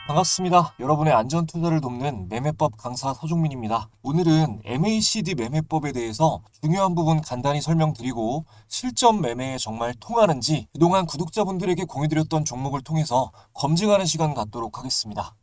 반갑습니다. 여러분의 안전 투자를 돕는 매매법 강사 서종민입니다. 오늘은 MACD 매매법에 대해서 중요한 부분 간단히 설명드리고 실전 매매에 정말 통하는지 그동안 구독자분들에게 공유드렸던 종목을 통해서 검증하는 시간 갖도록 하겠습니다.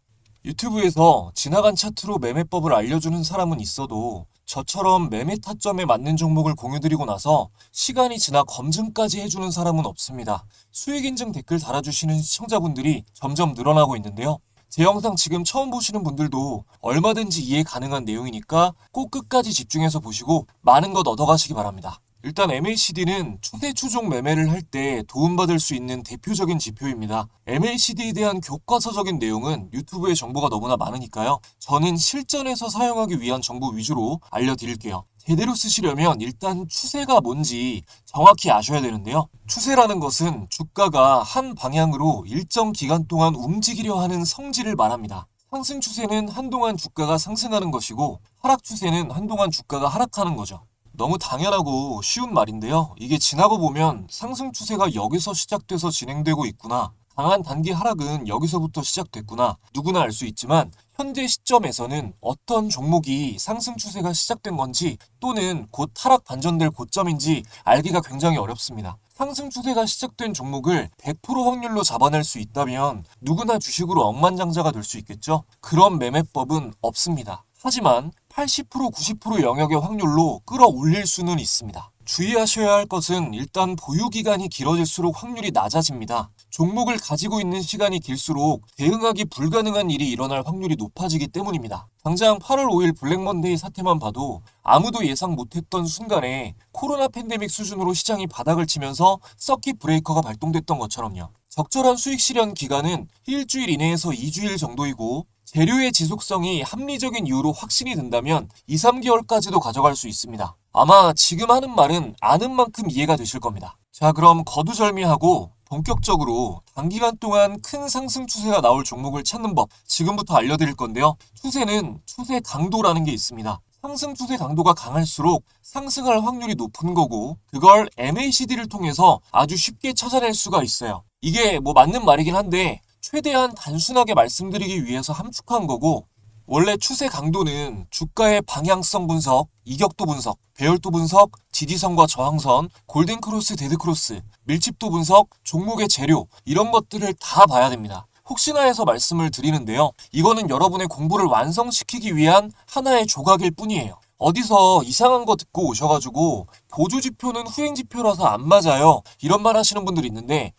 유튜브에서 지나간 차트로 매매법을 알려주는 사람은 있어도 저처럼 매매 타점에 맞는 종목을 공유드리고 나서 시간이 지나 검증까지 해주는 사람은 없습니다. 수익 인증 댓글 달아주시는 시청자분들이 점점 늘어나고 있는데요. 제 영상 지금 처음 보시는 분들도 얼마든지 이해 가능한 내용이니까 꼭 끝까지 집중해서 보시고 많은 것 얻어가시기 바랍니다. 일단 MACD는 추세 추종 매매를 할 때 도움받을 수 있는 대표적인 지표입니다. MACD에 대한 교과서적인 내용은 유튜브에 정보가 너무나 많으니까요. 저는 실전에서 사용하기 위한 정보 위주로 알려드릴게요. 제대로 쓰시려면 일단 추세가 뭔지 정확히 아셔야 되는데요. 추세라는 것은 주가가 한 방향으로 일정 기간 동안 움직이려 하는 성질을 말합니다. 상승 추세는 한동안 주가가 상승하는 것이고 하락 추세는 한동안 주가가 하락하는 거죠. 너무 당연하고 쉬운 말인데요. 이게 지나고 보면 상승 추세가 여기서 시작돼서 진행되고 있구나. 강한 단기 하락은 여기서부터 시작됐구나. 누구나 알 수 있지만 현재 시점에서는 어떤 종목이 상승 추세가 시작된 건지 또는 곧 하락 반전될 고점인지 알기가 굉장히 어렵습니다. 상승 추세가 시작된 종목을 100% 확률로 잡아낼 수 있다면 누구나 주식으로 억만장자가 될 수 있겠죠? 그런 매매법은 없습니다. 하지만 80% 90% 영역의 확률로 끌어올릴 수는 있습니다. 주의하셔야 할 것은 일단 보유기간이 길어질수록 확률이 낮아집니다. 종목을 가지고 있는 시간이 길수록 대응하기 불가능한 일이 일어날 확률이 높아지기 때문입니다. 당장 8월 5일 블랙먼데이 사태만 봐도 아무도 예상 못했던 순간에 코로나 팬데믹 수준으로 시장이 바닥을 치면서 서킷 브레이커가 발동됐던 것처럼요. 적절한 수익 실현 기간은 일주일 이내에서 2주일 정도이고 재료의 지속성이 합리적인 이유로 확신이 든다면 2, 3개월까지도 가져갈 수 있습니다. 아마 지금 하는 말은 아는 만큼 이해가 되실 겁니다. 자, 그럼 거두절미하고 본격적으로 단기간 동안 큰 상승 추세가 나올 종목을 찾는 법 지금부터 알려드릴 건데요. 추세는 추세 강도라는 게 있습니다. 상승 추세 강도가 강할수록 상승할 확률이 높은 거고 그걸 MACD를 통해서 아주 쉽게 찾아낼 수가 있어요. 이게 맞는 말이긴 한데 최대한 단순하게 말씀드리기 위해서 함축한 거고 원래 추세 강도는 주가의 방향성 분석, 이격도 분석, 배열도 분석, 지지선과 저항선, 골든크로스, 데드크로스, 밀집도 분석, 종목의 재료 이런 것들을 다 봐야 됩니다. 혹시나 해서 말씀을 드리는데요. 이거는 여러분의 공부를 완성시키기 위한 하나의 조각일 뿐이에요. 어디서 이상한 거 듣고 오셔가지고 보조지표는 후행지표라서 안 맞아요. 이런 말 하시는 분들이 있는데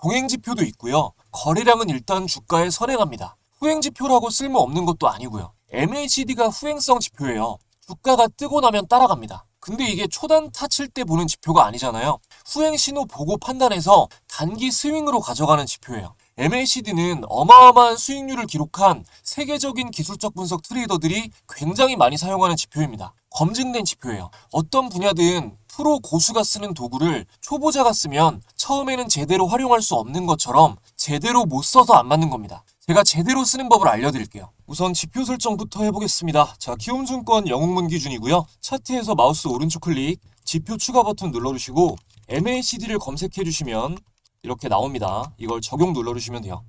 동행지표도 있고요. 거래량은 일단 주가에 선행합니다. 후행지표라고 쓸모없는 것도 아니고요. MACD가 후행성 지표예요. 주가가 뜨고 나면 따라갑니다. 근데 이게 초단타 칠 때 보는 지표가 아니잖아요. 후행 신호 보고 판단해서 단기 스윙으로 가져가는 지표예요. MACD는 어마어마한 수익률을 기록한 세계적인 기술적 분석 트레이더들이 굉장히 많이 사용하는 지표입니다. 검증된 지표예요. 어떤 분야든 프로 고수가 쓰는 도구를 초보자가 쓰면 처음에는 제대로 활용할 수 없는 것처럼 제대로 못 써서 안 맞는 겁니다. 제가 제대로 쓰는 법을 알려드릴게요. 우선 지표 설정부터 해보겠습니다. 자, 키움증권 영웅문 기준이고요. 차트에서 마우스 오른쪽 클릭, 지표 추가 버튼 눌러주시고 MACD를 검색해주시면 이렇게 나옵니다. 이걸 적용 눌러주시면 돼요.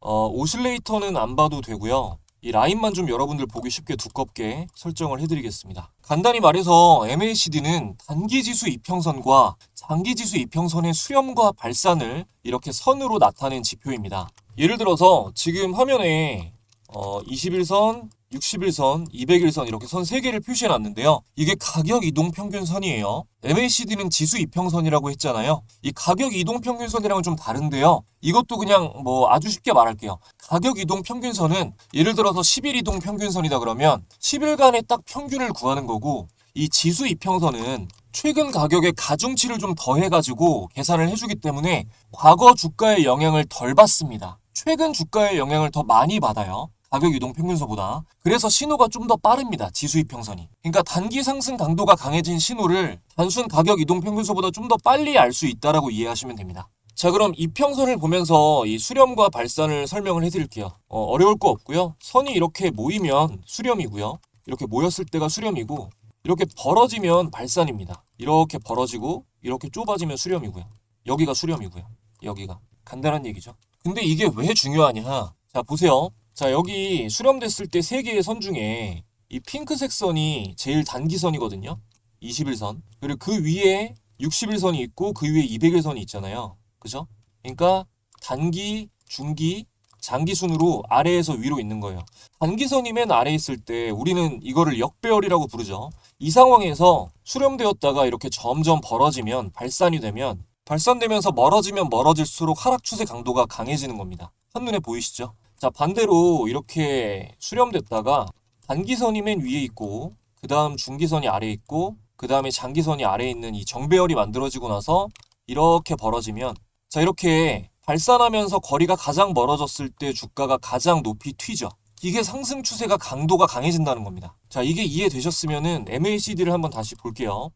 오실레이터는 안 봐도 되고요. 이 라인만 좀 여러분들 보기 쉽게 두껍게 설정을 해드리겠습니다. 간단히 말해서 MACD는 단기지수 이평선과 장기지수 이평선의 수렴과 발산을 이렇게 선으로 나타낸 지표입니다. 예를 들어서 지금 화면에 21선, 60일선, 200일선 이렇게 선 3개를 표시해 놨는데요. 이게 가격 이동 평균선이에요. MACD는 지수 이평선이라고 했잖아요. 이 가격 이동 평균선이랑은 좀 다른데요. 이것도 그냥 아주 쉽게 말할게요. 가격 이동 평균선은 예를 들어서 10일 이동 평균선이다 그러면 10일간의 딱 평균을 구하는 거고 이 지수 이평선은 최근 가격의 가중치를 좀 더해가지고 계산을 해주기 때문에 과거 주가의 영향을 덜 받습니다. 최근 주가의 영향을 더 많이 받아요. 가격 이동 평균선보다. 그래서 신호가 좀 더 빠릅니다. 지수 이평선이. 그러니까 단기 상승 강도가 강해진 신호를 단순 가격 이동 평균선보다 좀 더 빨리 알 수 있다라고 이해하시면 됩니다. 자, 그럼 이평선을 보면서 이 수렴과 발산을 설명을 해드릴게요. 어려울 거 없고요. 선이 이렇게 모이면 수렴이고요. 이렇게 모였을 때가 수렴이고 이렇게 벌어지면 발산입니다. 이렇게 벌어지고 이렇게 좁아지면 수렴이고요. 여기가 수렴이고요. 여기가. 간단한 얘기죠. 근데 이게 왜 중요하냐? 자, 보세요. 자, 여기 수렴됐을 때 세 개의 선 중에 이 핑크색 선이 제일 단기선이거든요. 21선. 그리고 그 위에 61선이 있고 그 위에 201선이 있잖아요. 그죠? 그러니까 단기, 중기, 장기 순으로 아래에서 위로 있는 거예요. 단기선이 맨 아래에 있을 때 우리는 이거를 역배열이라고 부르죠. 이 상황에서 수렴되었다가 이렇게 점점 벌어지면 발산이 되면 발산되면서 멀어지면 멀어질수록 하락 추세 강도가 강해지는 겁니다. 한눈에 보이시죠? 자, 반대로 이렇게 수렴됐다가 단기선이 맨 위에 있고 그 다음 중기선이 아래에 있고 그 다음에 장기선이 아래에 있는 이 정배열이 만들어지고 나서 이렇게 벌어지면 자, 이렇게 발산하면서 거리가 가장 멀어졌을 때 주가가 가장 높이 튀죠. 이게 상승 추세가 강도가 강해진다는 겁니다. 자, 이게 이해되셨으면은 MACD를 한번 다시 볼게요.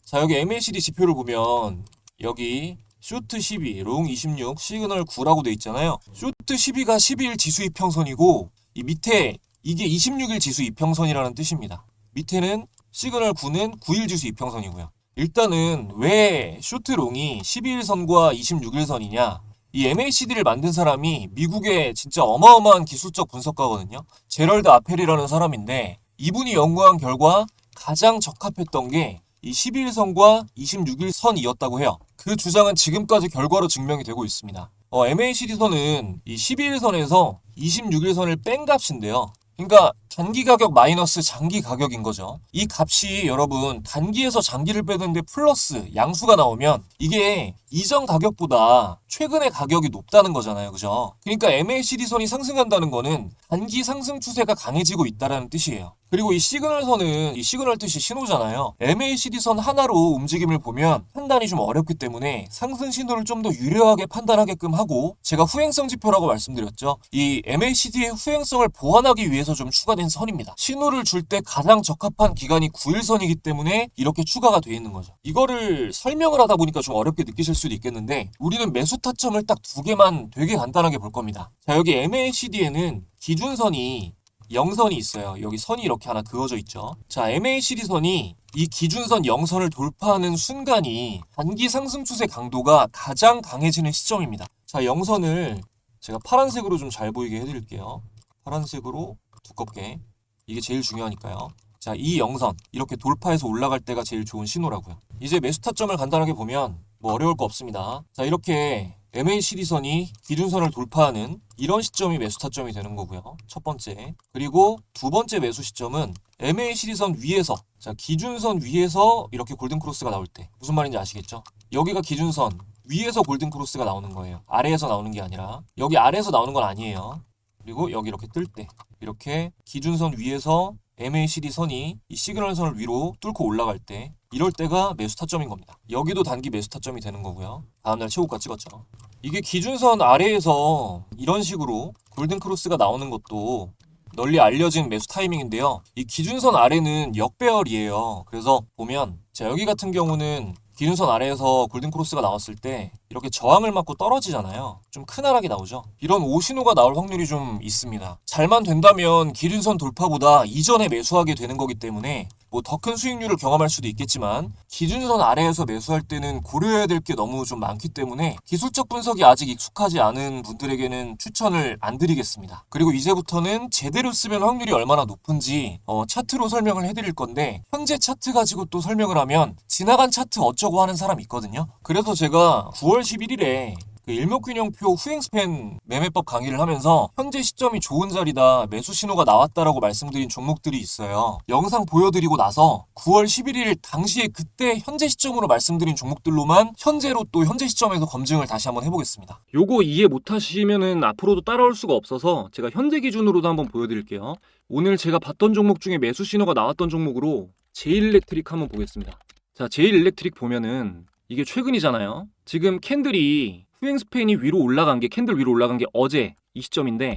자, 여기 MACD 지표를 보면 여기 쇼트 12, 롱 26, 시그널 9라고 돼 있잖아요. 쇼트 12가 12일 지수 이평선이고 이 밑에 이게 26일 지수 이평선이라는 뜻입니다. 밑에는 시그널 9는 9일 지수 이평선이고요. 일단은 왜 쇼트롱이 12일선과 26일선이냐? 이 MACD를 만든 사람이 미국의 진짜 어마어마한 기술적 분석가거든요. 제럴드 아펠이라는 사람인데 이분이 연구한 결과 가장 적합했던 게 이 12일선과 26일선이었다고 해요. 그 주장은 지금까지 결과로 증명이 되고 있습니다. MACD선은 이 12일선에서 26일선을 뺀 값인데요. 그러니까 단기 가격 마이너스 장기 가격인 거죠. 이 값이 여러분 단기에서 장기를 빼는데 플러스 양수가 나오면 이게 이전 가격보다 최근의 가격이 높다는 거잖아요. 그죠? 그러니까 MACD선이 상승한다는 거는 단기 상승 추세가 강해지고 있다는 뜻이에요. 그리고 이 시그널선은 이 시그널 뜻이 신호잖아요. MACD선 하나로 움직임을 보면 판단이 좀 어렵기 때문에 상승 신호를 좀 더 유려하게 판단하게끔 하고 제가 후행성 지표라고 말씀드렸죠. 이 MACD의 후행성을 보완하기 위해서 좀 추가된 선입니다. 신호를 줄 때 가장 적합한 기간이 9일선이기 때문에 이렇게 추가가 되어 있는 거죠. 이거를 설명을 하다 보니까 좀 어렵게 느끼실 수도 있겠는데 우리는 매수 타점을 딱 두 개만 되게 간단하게 볼 겁니다. 자, 여기 MACD에는 기준선이 0선이 있어요. 여기 선이 이렇게 하나 그어져 있죠. 자, MACD선이 이 기준선 0선을 돌파하는 순간이 단기 상승 추세 강도가 가장 강해지는 시점입니다. 자, 0선을 제가 파란색으로 좀 잘 보이게 해드릴게요. 파란색으로 두껍게. 이게 제일 중요하니까요. 자, 이 0선 이렇게 돌파해서 올라갈 때가 제일 좋은 신호라고요. 이제 매수 타점을 간단하게 보면 뭐 어려울 거 없습니다. 자, 이렇게 MACD선이 기준선을 돌파하는 이런 시점이 매수 타점이 되는 거고요. 첫 번째. 그리고 두 번째 매수 시점은 MACD선 위에서 자, 기준선 위에서 이렇게 골든크로스가 나올 때 무슨 말인지 아시겠죠? 여기가 기준선 위에서 골든크로스가 나오는 거예요. 아래에서 나오는 게 아니라 여기 아래에서 나오는 건 아니에요. 그리고 여기 이렇게 뜰 때 이렇게 기준선 위에서 MACD 선이 이 시그널 선을 위로 뚫고 올라갈 때 이럴 때가 매수 타점인 겁니다. 여기도 단기 매수 타점이 되는 거고요. 다음날 최고가 찍었죠. 이게 기준선 아래에서 이런 식으로 골든크로스가 나오는 것도 널리 알려진 매수 타이밍인데요. 이 기준선 아래는 역배열이에요. 그래서 보면 자, 여기 같은 경우는 기준선 아래에서 골든크로스가 나왔을 때 이렇게 저항을 맞고 떨어지잖아요. 좀 큰 하락이 나오죠. 이런 오신호가 나올 확률이 좀 있습니다. 잘만 된다면 기준선 돌파보다 이전에 매수하게 되는 거기 때문에 뭐 더 큰 수익률을 경험할 수도 있겠지만 기준선 아래에서 매수할 때는 고려해야 될 게 너무 좀 많기 때문에 기술적 분석이 아직 익숙하지 않은 분들에게는 추천을 안 드리겠습니다. 그리고 이제부터는 제대로 쓰면 확률이 얼마나 높은지 차트로 설명을 해드릴 건데 현재 차트 가지고 또 설명을 하면 지나간 차트 어쩌고 하는 사람이 있거든요. 그래서 제가 9월 11일에 그 일목균형표 후행스팬 매매법 강의를 하면서 현재 시점이 좋은 자리다, 매수 신호가 나왔다라고 말씀드린 종목들이 있어요. 영상 보여드리고 나서 9월 11일 당시에 그때 현재 시점으로 말씀드린 종목들로만 현재로 또 현재 시점에서 검증을 다시 한번 해보겠습니다. 요거 이해 못하시면은 앞으로도 따라올 수가 없어서 제가 현재 기준으로도 한번 보여드릴게요. 오늘 제가 봤던 종목 중에 매수 신호가 나왔던 종목으로 제일일렉트릭 한번 보겠습니다. 자, 제일일렉트릭 보면은 이게 최근이잖아요. 지금 캔들이 후행스팬이 위로 올라간 게 캔들 위로 올라간 게 어제 이 시점인데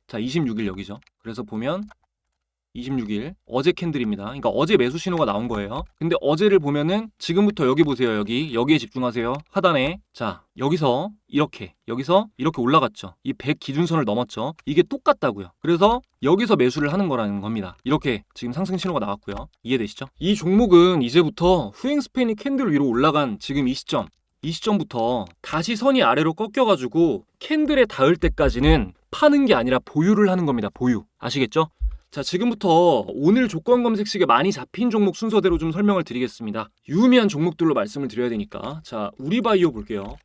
자 26일 여기죠. 그래서 보면 26일 어제 캔들입니다. 그러니까 어제 매수 신호가 나온 거예요. 근데 어제를 보면은 지금부터 여기 보세요. 여기에 집중하세요. 하단에 자 여기서 이렇게 올라갔죠. 이 100 기준선을 넘었죠. 이게 똑같다고요. 그래서 여기서 매수를 하는 거라는 겁니다. 이렇게 지금 상승 신호가 나왔고요. 이해되시죠? 이 종목은 이제부터 후행 스팬이 캔들 위로 올라간 지금 이 시점부터 다시 선이 아래로 꺾여가지고 캔들에 닿을 때까지는 파는 게 아니라 보유를 하는 겁니다. 보유. 아시겠죠? 자, 지금부터 오늘 조건 검색식에 많이 잡힌 종목 순서대로 좀 설명을 드리겠습니다. 유의미한 종목들로 말씀을 드려야 되니까. 자, 우리바이오 볼게요.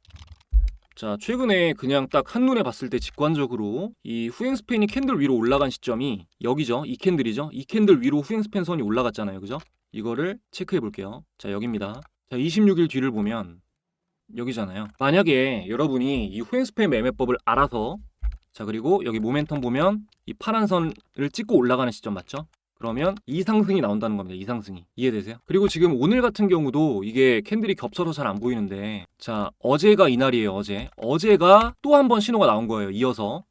자, 최근에 그냥 딱 한눈에 봤을 때 직관적으로 이 후행 스팬이 캔들 위로 올라간 시점이 여기죠. 이 캔들이죠. 이 캔들 위로 후행 스팬 선이 올라갔잖아요. 그죠? 이거를 체크해 볼게요. 자, 여기입니다. 자, 26일 뒤를 보면 여기잖아요. 만약에 여러분이 이 후행 스팬 매매법을 알아서 자 그리고 여기 모멘텀 보면 이 파란 선을 찍고 올라가는 시점 맞죠? 그러면 이 상승이 나온다는 겁니다. 이 상승이. 이해되세요? 그리고 지금 오늘 같은 경우도 이게 캔들이 겹쳐서 잘 안 보이는데 자 어제가 이날이에요. 어제가 또 한 번 신호가 나온 거예요.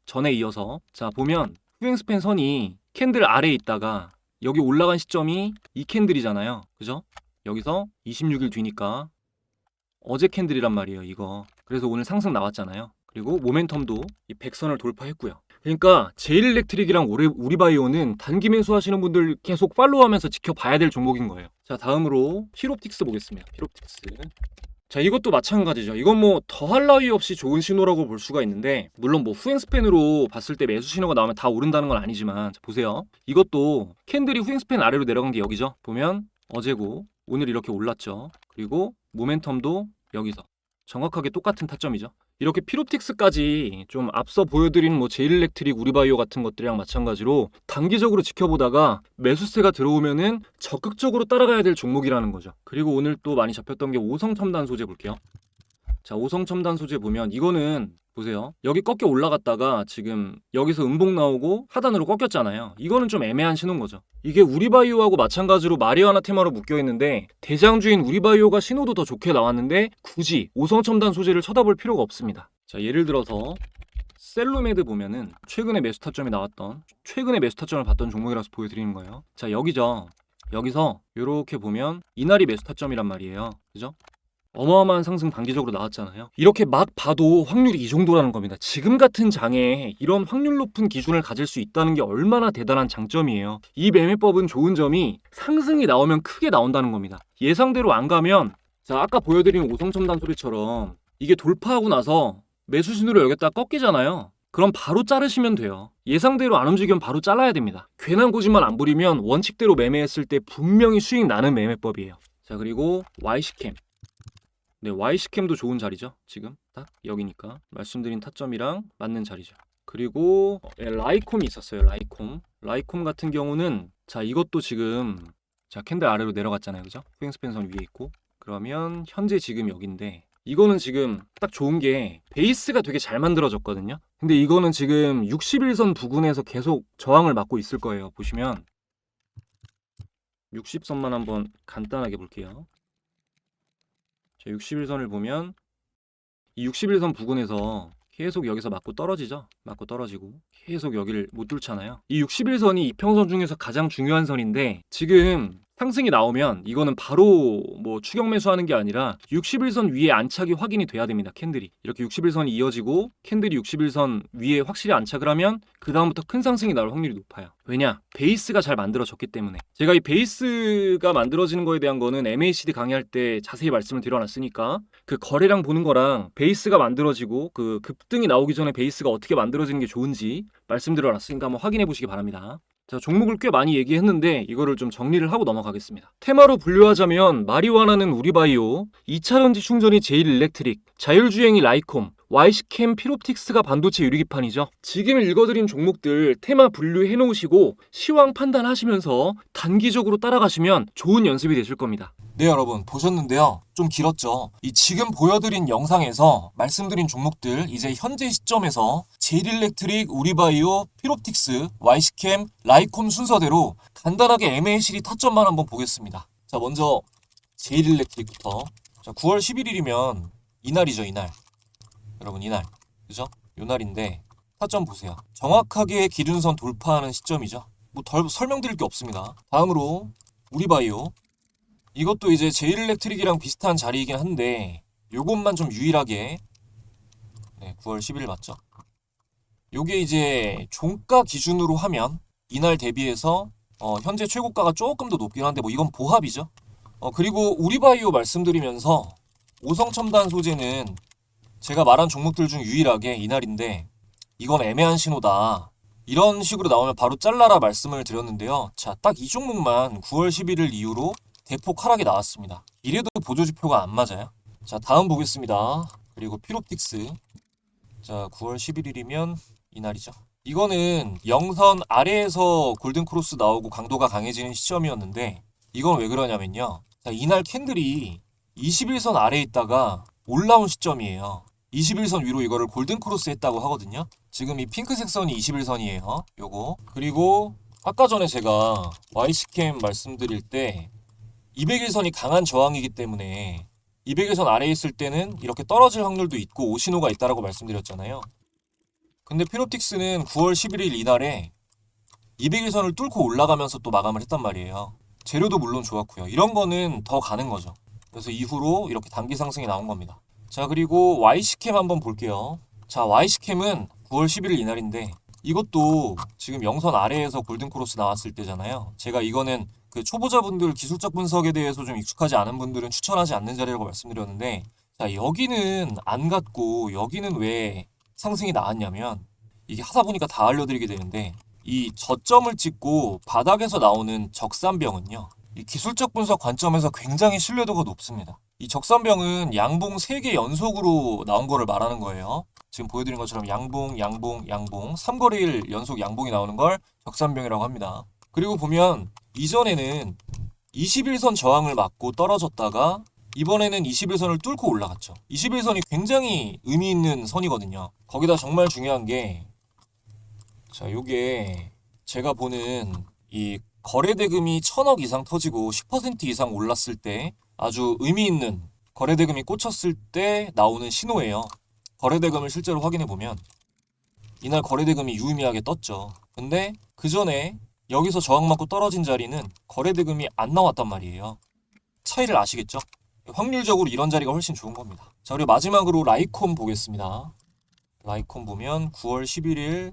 전에 이어서 자 보면 후행 스팬 선이 캔들 아래에 있다가 여기 올라간 시점이 이 캔들이잖아요. 그죠? 여기서 26일 뒤니까 어제 캔들이란 말이에요. 이거. 그래서 오늘 상승 나왔잖아요. 그리고 모멘텀도 이 100선을 돌파했고요. 그러니까 제일일렉트릭이랑 우리바이오는 단기 매수하시는 분들 계속 팔로우하면서 지켜봐야 될 종목인 거예요. 자 다음으로 피롭틱스 보겠습니다. 피롭틱스. 자 이것도 마찬가지죠. 이건 뭐 더할 나위 없이 좋은 신호라고 볼 수가 있는데 물론 뭐 후행 스팬으로 봤을 때 매수 신호가 나오면 다 오른다는 건 아니지만 자, 보세요. 이것도 캔들이 후행 스팬 아래로 내려간 게 여기죠. 보면 어제고 오늘 이렇게 올랐죠. 그리고 모멘텀도 여기서 정확하게 똑같은 타점이죠. 이렇게 피롭틱스까지 좀 앞서 보여드린 뭐 제일일렉트릭, 우리바이오 같은 것들이랑 마찬가지로 단기적으로 지켜보다가 매수세가 들어오면은 적극적으로 따라가야 될 종목이라는 거죠. 그리고 오늘 또 많이 잡혔던 게 오성첨단 소재 볼게요. 자, 오성첨단 소재 보면 이거는 보세요. 여기 꺾여 올라갔다가 지금 여기서 음봉 나오고 하단으로 꺾였잖아요. 이거는 좀 애매한 신호인 거죠. 이게 우리바이오하고 마찬가지로 마리아나 테마로 묶여 있는데 대장주인 우리바이오가 신호도 더 좋게 나왔는데 굳이 오성첨단 소재를 쳐다볼 필요가 없습니다. 자, 예를 들어서 셀루메드 보면은 최근에 매수 타점이 나왔던 최근에 매수 타점을 봤던 종목이라서 보여드리는 거예요. 자, 여기죠. 여기서 이렇게 보면 이날이 매수 타점이란 말이에요. 그죠? 어마어마한 상승 단기적으로 나왔잖아요. 이렇게 막 봐도 확률이 이 정도라는 겁니다. 지금 같은 장에 이런 확률 높은 기준을 가질 수 있다는 게 얼마나 대단한 장점이에요. 이 매매법은 좋은 점이 상승이 나오면 크게 나온다는 겁니다. 예상대로 안 가면 자 아까 보여드린 오성첨단 소리처럼 이게 돌파하고 나서 매수 신호를 여기다 꺾이잖아요. 그럼 바로 자르시면 돼요. 예상대로 안 움직이면 바로 잘라야 됩니다. 괜한 고집만 안 부리면 원칙대로 매매했을 때 분명히 수익 나는 매매법이에요. 자 그리고 YC캠. 네, Y시캠도 좋은 자리죠. 지금 딱 여기니까 말씀드린 타점이랑 맞는 자리죠. 그리고 라이콤이 있었어요. 라이콤 같은 경우는 자 이것도 지금 자 캔들 아래로 내려갔잖아요. 그죠? 후행 스팬선 위에 있고 그러면 현재 지금 여기인데 이거는 지금 딱 좋은 게 베이스가 되게 잘 만들어졌거든요. 근데 이거는 지금 61선 부근에서 계속 저항을 맞고 있을 거예요. 보시면 60선만 한번 간단하게 볼게요. 자, 61선을 보면 이 61선 부근에서 계속 여기서 맞고 떨어지죠. 맞고 떨어지고 계속 여기를 못 뚫잖아요. 이 61선이 이평선 중에서 가장 중요한 선인데 지금 상승이 나오면 이거는 바로 뭐 추격 매수하는 게 아니라 61선 위에 안착이 확인이 돼야 됩니다. 캔들이 이렇게 61선이 이어지고 캔들이 61선 위에 확실히 안착을 하면 그 다음부터 큰 상승이 나올 확률이 높아요. 왜냐? 베이스가 잘 만들어졌기 때문에. 제가 이 베이스가 만들어지는 거에 대한 거는 MACD 강의할 때 자세히 말씀을 드려놨으니까 그 거래량 보는 거랑 베이스가 만들어지고 그 급등이 나오기 전에 베이스가 어떻게 만들어지는 게 좋은지 말씀드려놨으니까 한번 확인해 보시기 바랍니다. 자, 종목을 꽤 많이 얘기했는데 이거를 좀 정리를 하고 넘어가겠습니다. 테마로 분류하자면 마리화나는 우리바이오, 2차전지 충전이 제일일렉트릭, 자율주행이 라이콤, YC캠 피롭틱스가 반도체 유리기판이죠. 지금 읽어드린 종목들 테마 분류해 놓으시고 시황 판단하시면서 단기적으로 따라가시면 좋은 연습이 되실 겁니다. 네 여러분 보셨는데요. 좀 길었죠. 이 지금 보여드린 영상에서 말씀드린 종목들 이제 현재 시점에서 제일일렉트릭, 우리바이오, 피롭틱스, YC캠, 라이콤 순서대로 간단하게 MACD 타점만 한번 보겠습니다. 자 먼저 제일일렉트릭부터 자 9월 11일이면 이날이죠. 이날 여러분 이날 그죠? 요 날인데 타점 보세요. 정확하게 기준선 돌파하는 시점이죠. 뭐 덜 설명드릴 게 없습니다. 다음으로 우리바이오. 이것도 이제 제일일렉트릭이랑 비슷한 자리이긴 한데 요것만 좀 유일하게 9월 10일 맞죠? 요게 이제 종가 기준으로 하면 이날 대비해서 현재 최고가가 조금 더 높긴 한데 뭐 이건 보합이죠. 그리고 우리바이오 말씀드리면서 오성첨단 소재는 제가 말한 종목들 중 유일하게 이날인데 이건 애매한 신호다. 이런 식으로 나오면 바로 잘라라 말씀을 드렸는데요. 자, 딱 이 종목만 9월 11일 이후로 대폭 하락이 나왔습니다. 이래도 보조지표가 안 맞아요. 자, 다음 보겠습니다. 그리고 피롭틱스. 자, 9월 11일이면 이날이죠. 이거는 영선 아래에서 골든크로스 나오고 강도가 강해지는 시점이었는데 이건 왜 그러냐면요. 자, 이날 캔들이 21선 아래에 있다가 올라온 시점이에요. 21선 위로 이거를 골든크로스 했다고 하거든요. 지금 이 핑크색 선이 21선이에요. 요거. 그리고 아까 전에 제가 YC캠 말씀드릴 때 201선이 강한 저항이기 때문에 201선 아래에 있을 때는 이렇게 떨어질 확률도 있고 오신호가 있다라고 말씀드렸잖아요. 근데 피롭틱스는 9월 11일 이날에 201선을 뚫고 올라가면서 또 마감을 했단 말이에요. 재료도 물론 좋았고요. 이런 거는 더 가는 거죠. 그래서 이후로 이렇게 단기 상승이 나온 겁니다. 자, 그리고 YC캠 한번 볼게요. 자, YC캠은 9월 11일 이날인데 이것도 지금 영선 아래에서 골든크로스 나왔을 때잖아요. 제가 이거는 그 초보자분들 기술적 분석에 대해서 좀 익숙하지 않은 분들은 추천하지 않는 자리라고 말씀드렸는데 자, 여기는 안 갔고 여기는 왜 상승이 나왔냐면 이게 하다 보니까 다 알려드리게 되는데 이 저점을 찍고 바닥에서 나오는 적산병은요. 이 기술적 분석 관점에서 굉장히 신뢰도가 높습니다. 이 적산병은 양봉 3개 연속으로 나온 거를 말하는 거예요. 지금 보여드린 것처럼 양봉, 양봉, 양봉 3거래일 연속 양봉이 나오는 걸 적산병이라고 합니다. 그리고 보면 이전에는 21선 저항을 맞고 떨어졌다가 이번에는 21선을 뚫고 올라갔죠. 21선이 굉장히 의미 있는 선이거든요. 거기다 정말 중요한 게 자, 요게 제가 보는 이 거래대금이 1000억 이상 터지고 10% 이상 올랐을 때 아주 의미 있는 거래대금이 꽂혔을 때 나오는 신호예요. 거래대금을 실제로 확인해 보면 이날 거래대금이 유의미하게 떴죠. 근데 그 전에 여기서 저항 맞고 떨어진 자리는 거래대금이 안 나왔단 말이에요. 차이를 아시겠죠? 확률적으로 이런 자리가 훨씬 좋은 겁니다. 자, 그리고 마지막으로 라이콤 보겠습니다. 라이콤 보면 9월 11일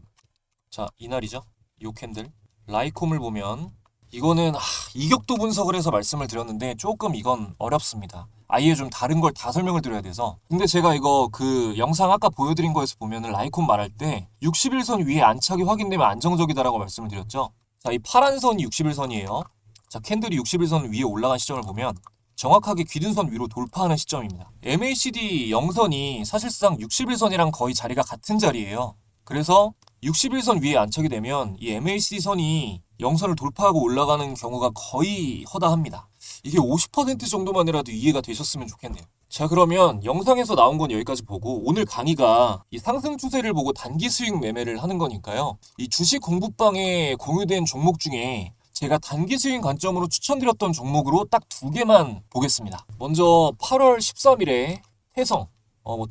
자, 이날이죠. 요 캔들 라이콤을 보면 이거는 이격도 분석을 해서 말씀을 드렸는데 조금 이건 어렵습니다. 아예 좀 다른 걸 다 설명을 드려야 돼서. 근데 제가 이거 그 영상 아까 보여드린 거에서 보면은 라이콤 말할 때 61선 위에 안착이 확인되면 안정적이다라고 말씀을 드렸죠. 자, 이 파란 선이 61선이에요. 자, 캔들이 61선 위에 올라간 시점을 보면 정확하게 기준선 위로 돌파하는 시점입니다. MACD 영선이 사실상 61선이랑 거의 자리가 같은 자리예요. 그래서 61선 위에 안착이 되면 이 MACD 선이 영선을 돌파하고 올라가는 경우가 거의 허다합니다. 이게 50% 정도만이라도 이해가 되셨으면 좋겠네요. 자, 그러면 영상에서 나온 건 여기까지 보고 오늘 강의가 이 상승 추세를 보고 단기 수익 매매를 하는 거니까요. 이 주식 공부방에 공유된 종목 중에 제가 단기 수익 관점으로 추천드렸던 종목으로 딱 2개만 보겠습니다. 먼저 8월 13일에 해성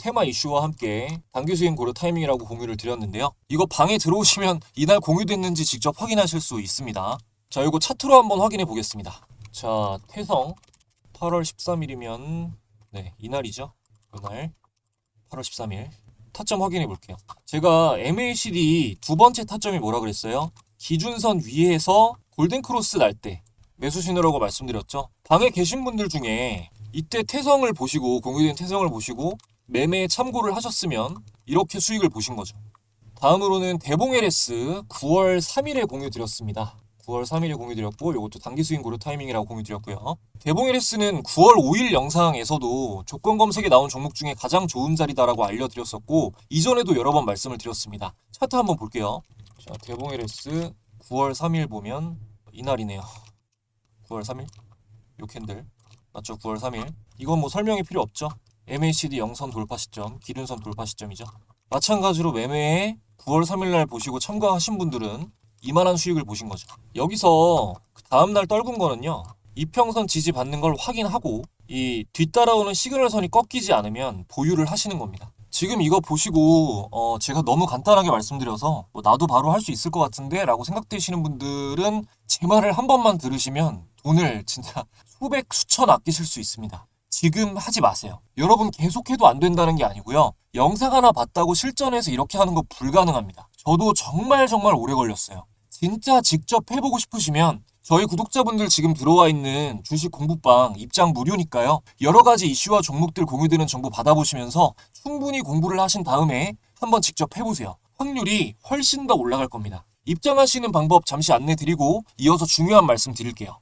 테마 이슈와 함께 단기 수익 고려 타이밍이라고 공유를 드렸는데요. 이거 방에 들어오시면 이날 공유됐는지 직접 확인하실 수 있습니다. 자, 이거 차트로 한번 확인해 보겠습니다. 자, 태성 8월 13일이면 이날이죠. 이날 8월 13일 타점 확인해 볼게요. 제가 MACD 두 번째 타점이 뭐라 그랬어요? 기준선 위에서 골든크로스 날 때 매수 신호라고 말씀드렸죠. 방에 계신 분들 중에 이때 태성을 보시고 공유된 태성을 보시고 매매에 참고를 하셨으면 이렇게 수익을 보신 거죠. 다음으로는 대봉 LS 9월 3일에 공유 드렸습니다. 9월 3일에 공유 드렸고 이것도 단기 수익 고려 타이밍이라고 공유 드렸고요. 대봉 LS는 9월 5일 영상에서도 조건 검색에 나온 종목 중에 가장 좋은 자리다라고 알려드렸었고 이전에도 여러 번 말씀을 드렸습니다. 차트 한번 볼게요. 자, 대봉 LS 9월 3일 보면 이날이네요. 9월 3일 요 캔들 맞죠? 9월 3일 이건 뭐 설명이 필요 없죠. MACD 영선 돌파 시점, 기준선 돌파 시점이죠. 마찬가지로 매매에 9월 3일날 보시고 참가하신 분들은 이만한 수익을 보신 거죠. 여기서 그 다음날 떨군 거는요. 이평선 지지 받는 걸 확인하고 이 뒤따라오는 시그널선이 꺾이지 않으면 보유를 하시는 겁니다. 지금 이거 보시고 제가 너무 간단하게 말씀드려서 뭐 나도 바로 할 수 있을 것 같은데 라고 생각되시는 분들은 제 말을 한 번만 들으시면 돈을 진짜 수백 수천 아끼실 수 있습니다. 지금 하지 마세요. 여러분 계속해도 안 된다는 게 아니고요. 영상 하나 봤다고 실전에서 이렇게 하는 거 불가능합니다. 저도 정말 오래 걸렸어요. 진짜 직접 해보고 싶으시면 저희 구독자분들 지금 들어와 있는 주식 공부방 입장 무료니까요. 여러 가지 이슈와 종목들 공유되는 정보 받아보시면서 충분히 공부를 하신 다음에 한번 직접 해보세요. 확률이 훨씬 더 올라갈 겁니다. 입장하시는 방법 잠시 안내드리고 이어서 중요한 말씀 드릴게요.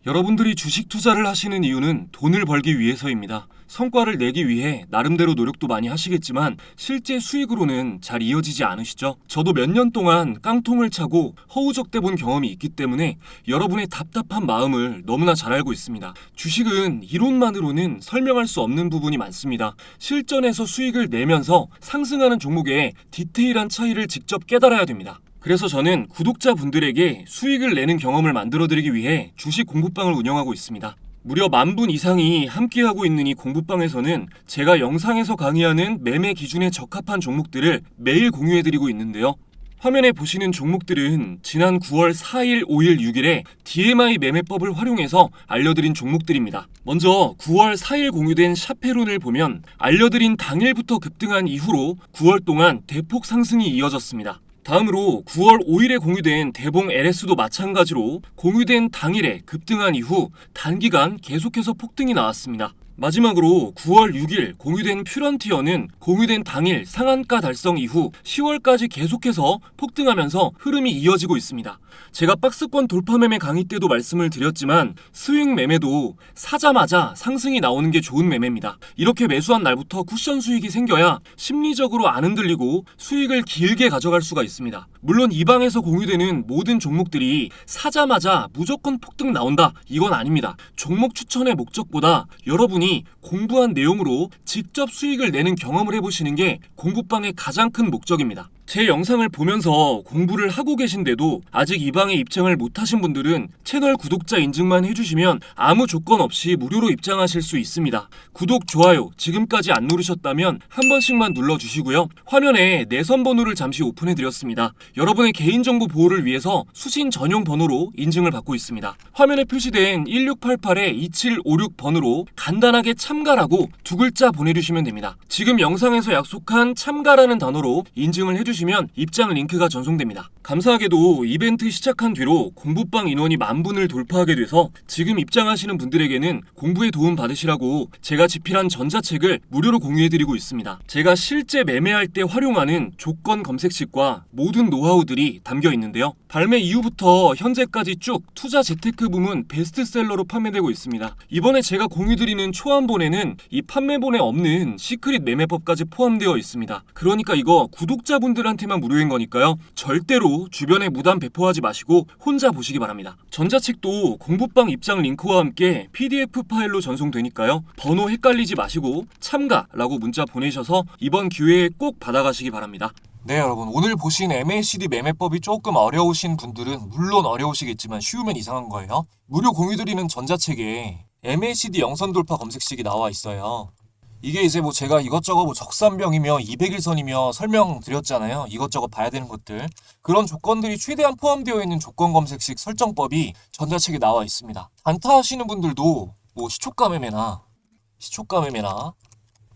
여러분들이 주식 투자를 하시는 이유는 돈을 벌기 위해서입니다. 성과를 내기 위해 나름대로 노력도 많이 하시겠지만 실제 수익으로는 잘 이어지지 않으시죠? 저도 몇 년 동안 깡통을 차고 허우적대 본 경험이 있기 때문에 여러분의 답답한 마음을 너무나 잘 알고 있습니다. 주식은 이론만으로는 설명할 수 없는 부분이 많습니다. 실전에서 수익을 내면서 상승하는 종목의 디테일한 차이를 직접 깨달아야 됩니다. 그래서 저는 구독자분들에게 수익을 내는 경험을 만들어드리기 위해 주식 공부방을 운영하고 있습니다. 무려 10,000분 이상이 함께하고 있는 이 공부방에서는 제가 영상에서 강의하는 매매 기준에 적합한 종목들을 매일 공유해드리고 있는데요. 화면에 보시는 종목들은 지난 9월 4일, 5일, 6일에 DMI 매매법을 활용해서 알려드린 종목들입니다. 먼저 9월 4일 공유된 샤페론을 보면 알려드린 당일부터 급등한 이후로 9월 동안 대폭 상승이 이어졌습니다. 다음으로 9월 5일에 공유된 대봉 LS도 마찬가지로 공유된 당일에 급등한 이후 단기간 계속해서 폭등이 나왔습니다. 마지막으로 9월 6일 공유된 퓨런티어는 공유된 당일 상한가 달성 이후 10월까지 계속해서 폭등하면서 흐름이 이어지고 있습니다. 제가 박스권 돌파 매매 강의 때도 말씀을 드렸지만 스윙 매매도 사자마자 상승이 나오는 게 좋은 매매입니다. 이렇게 매수한 날부터 쿠션 수익이 생겨야 심리적으로 안 흔들리고 수익을 길게 가져갈 수가 있습니다. 물론 이 방에서 공유되는 모든 종목들이 사자마자 무조건 폭등 나온다, 이건 아닙니다. 종목 추천의 목적보다 여러분이 공부한 내용으로 직접 수익을 내는 경험을 해보시는 게 공부방의 가장 큰 목적입니다. 제 영상을 보면서 공부를 하고 계신데도 아직 이 방에 입장을 못하신 분들은 채널 구독자 인증만 해주시면 아무 조건 없이 무료로 입장하실 수 있습니다. 구독, 좋아요 지금까지 안 누르셨다면 한 번씩만 눌러주시고요. 화면에 내선 번호를 잠시 오픈해드렸습니다. 여러분의 개인정보 보호를 위해서 수신 전용 번호로 인증을 받고 있습니다. 화면에 표시된 1688-2756번으로 간단하게 참가라고 두 글자 보내주시면 됩니다. 지금 영상에서 약속한 참가라는 단어로 인증을 해주시면 입장 링크가 전송됩니다. 감사하게도 이벤트 시작한 뒤로 공부방 인원이 10,000분을 돌파하게 돼서 지금 입장하시는 분들에게는 공부에 도움 받으시라고 제가 집필한 전자책을 무료로 공유해드리고 있습니다. 제가 실제 매매할 때 활용하는 조건 검색식과 모든 노하우들이 담겨 있는데요. 발매 이후부터 현재까지 쭉 투자 재테크 부문 베스트셀러로 판매되고 있습니다. 이번에 제가 공유드리는 초안본에는 이 판매본에 없는 시크릿 매매법까지 포함되어 있습니다. 그러니까 이거 구독자분들한테만 무료인 거니까요. 절대로 주변에 무단 배포하지 마시고 혼자 보시기 바랍니다. 전자책도 공부방 입장 링크와 함께 PDF 파일로 전송되니까요. 번호 헷갈리지 마시고 참가라고 문자 보내셔서 이번 기회에 꼭 받아가시기 바랍니다. 네, 여러분, 오늘 보신 MACD 매매법이 조금 어려우신 분들은 물론 어려우시겠지만 쉬우면 이상한 거예요. 무료 공유드리는 전자책에 MACD 영선 돌파 검색식이 나와 있어요. 이게 이제 뭐 제가 이것저것 뭐 적산병이며 200일선이며 설명드렸잖아요. 이것저것 봐야 되는 것들. 그런 조건들이 최대한 포함되어 있는 조건 검색식 설정법이 전자책에 나와 있습니다. 단타하시는 분들도 뭐 시초가 매매나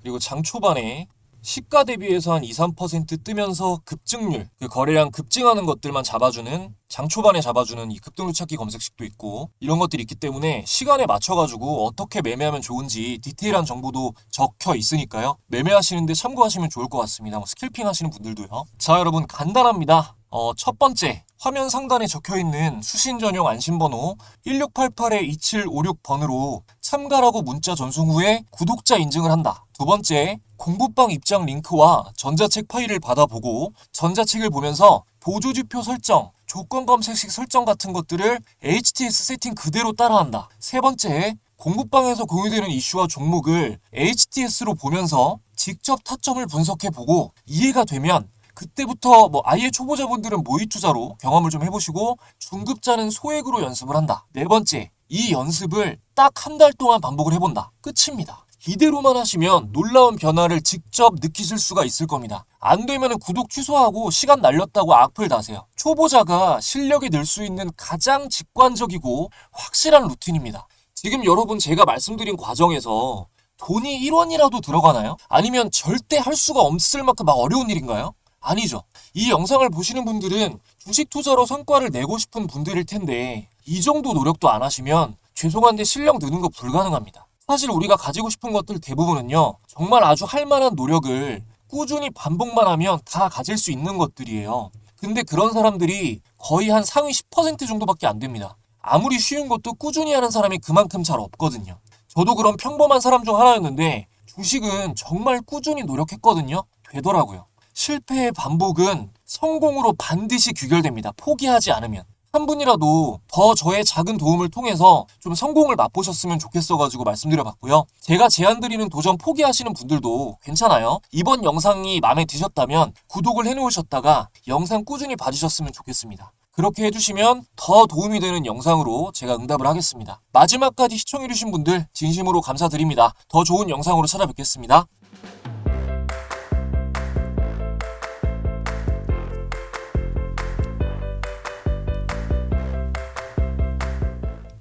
그리고 장 초반에 시가 대비해서 한 2-3% 뜨면서 급증률, 그 거래량 급증하는 것들만 잡아주는, 장 초반에 잡아주는 이 급등률 찾기 검색식도 있고 이런 것들이 있기 때문에 시간에 맞춰가지고 어떻게 매매하면 좋은지 디테일한 정보도 적혀 있으니까요. 매매하시는데 참고하시면 좋을 것 같습니다. 뭐 스킬핑 하시는 분들도요. 자, 여러분, 간단합니다. 첫 번째, 화면 상단에 적혀있는 수신 전용 안심번호 1688-2756번으로 참가라고 문자 전송 후에 구독자 인증을 한다. 두 번째, 공부방 입장 링크와 전자책 파일을 받아보고 전자책을 보면서 보조지표 설정, 조건 검색식 설정 같은 것들을 HTS 세팅 그대로 따라한다. 세 번째, 공부방에서 공유되는 이슈와 종목을 HTS로 보면서 직접 타점을 분석해보고 이해가 되면 그때부터 뭐 아예 초보자분들은 모의 투자로 경험을 좀 해보시고 중급자는 소액으로 연습을 한다. 네 번째, 이 연습을 딱 한 달 동안 반복을 해본다. 끝입니다. 이대로만 하시면 놀라운 변화를 직접 느끼실 수가 있을 겁니다. 안 되면 구독 취소하고 시간 날렸다고 악플 다세요. 초보자가 실력이 늘 수 있는 가장 직관적이고 확실한 루틴입니다. 지금 여러분 제가 말씀드린 과정에서 돈이 1원이라도 들어가나요? 아니면 절대 할 수가 없을 만큼 막 어려운 일인가요? 아니죠. 이 영상을 보시는 분들은 주식 투자로 성과를 내고 싶은 분들일 텐데 이 정도 노력도 안 하시면 죄송한데 실력 느는 거 불가능합니다. 사실 우리가 가지고 싶은 것들 대부분은요, 정말 아주 할 만한 노력을 꾸준히 반복만 하면 다 가질 수 있는 것들이에요. 근데 그런 사람들이 거의 한 상위 10% 정도밖에 안 됩니다. 아무리 쉬운 것도 꾸준히 하는 사람이 그만큼 잘 없거든요. 저도 그런 평범한 사람 중 하나였는데 주식은 정말 꾸준히 노력했거든요. 되더라고요. 실패의 반복은 성공으로 반드시 귀결됩니다. 포기하지 않으면. 한 분이라도 더 저의 작은 도움을 통해서 좀 성공을 맛보셨으면 좋겠어가지고 말씀드려봤고요. 제가 제안드리는 도전 포기하시는 분들도 괜찮아요. 이번 영상이 마음에 드셨다면 구독을 해놓으셨다가 영상 꾸준히 봐주셨으면 좋겠습니다. 그렇게 해주시면 더 도움이 되는 영상으로 제가 응답을 하겠습니다. 마지막까지 시청해주신 분들 진심으로 감사드립니다. 더 좋은 영상으로 찾아뵙겠습니다.